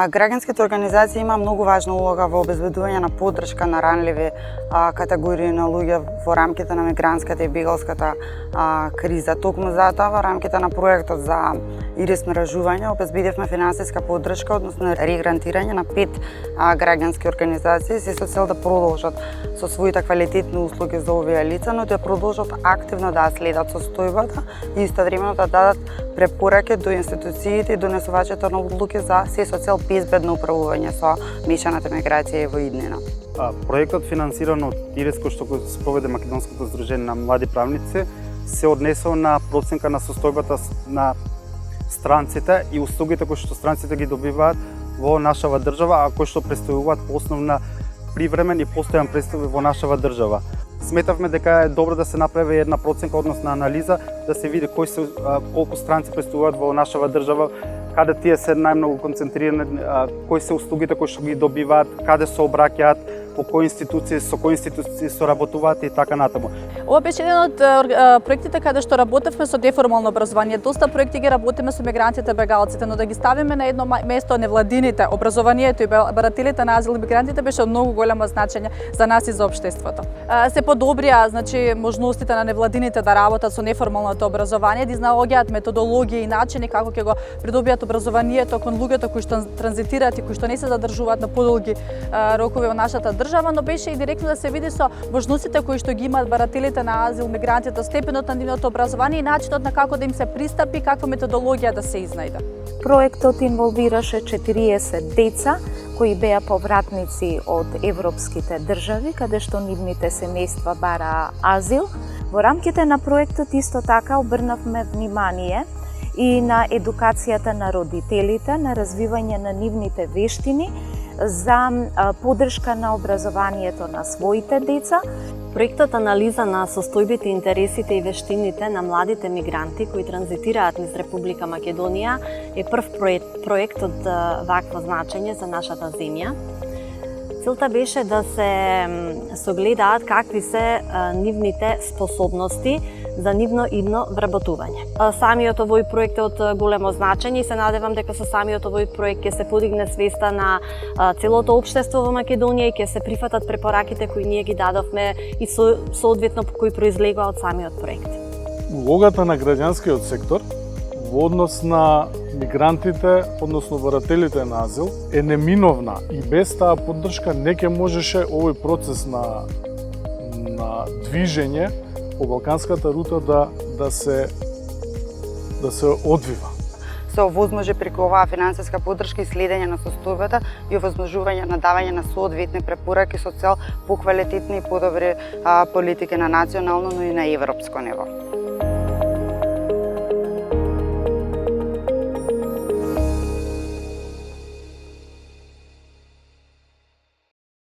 Граѓанските организации има многу важна улога во обезбедување на поддршка на ранливи категории на луѓе во рамките на мигрантската и бегалската криза. Токму затоа во рамките на проектот за ИРИС мрежување обезбедивме финансиска поддршка, односно регрантирање на 5 граѓански организации со цел да продолжат со своите квалитетни услуги за овие лица, но да продолжат активно да следат состојбата и истовремено да дадат препораки до институциите и донесувачите на одлуки за се со цел безбедно управување со мешаната миграција во иднина. Проектот финансиран од ИРИС, кој што го спроведе Македонското здружение на млади правници, се однесува на проценка на состојбата на странците и услугите кои што странците ги добиваат во нашава држава, а кои што представуваат основна привремен и постојан престој во нашава држава. Сметавме дека е добро да се направи една проценка, одnosна анализа, да се види колку странци представуваат во нашава држава, каде тие се најмногу концентрирани, кои се услугите кои што ги добиваат, каде се обраќаат, со кои институции соработуваат и така натаму. Ова беше еден од проектите каде што работевме со неформално образование. Доста проекти ги работиме со мигрантите, бегалците, но да ги ставиме на едно место невладините, образованието и барателите на азил и мигрантите беше од многу големо значење за нас и за општеството. Се подобрија, можностите на невладините да работат со неформалното образование, да изнаоѓаат методологија и начини како ќе го придобијат образованието кон луѓето кои што транзитираат и кои што не се задржуваат на подолги рокови во нашата држава, но беше и директно да се види со можностите кои што ги имаат барателите на азил, мигрантите, степенот на нивното образование и начинот на како да им се пристапи, каква методологија да се изнајде. Проектот инволвираше 40 деца кои беа повратници од европските држави, каде што нивните семејства бараа азил. Во рамките на проектот исто така обрнавме внимание и на едукацијата на родителите, на развивање на нивните вештини, за поддршка на образованието на своите деца. Проектот анализа на состојбите, интересите и вештините на младите мигранти кои транзитираат низ Република Македонија е прв проект од вакво значење за нашата земја. Целта беше да се согледаат какви се нивните способности за нивно идно вработување. Самиот овој проект е од големо значење и се надевам дека со самиот овој проект ќе се подигне свеста на целото општество во Македонија и ќе се прифатат препораките кои ние ги дадовме и соодветно кои произлегува од самиот проект. Улогата на граѓанскиот сектор во однос на мигрантите, односно барателите на азил, е неминовна и без таа поддршка не ќе можеше овој процес на движење по балканската рута да се одвива. Се овозможи преку оваа финансиска поддршка и следење на состојбата и овозможување на давање на соодветни препораки со цел поквалитетни и подобри политики на национално, но и на европско ниво.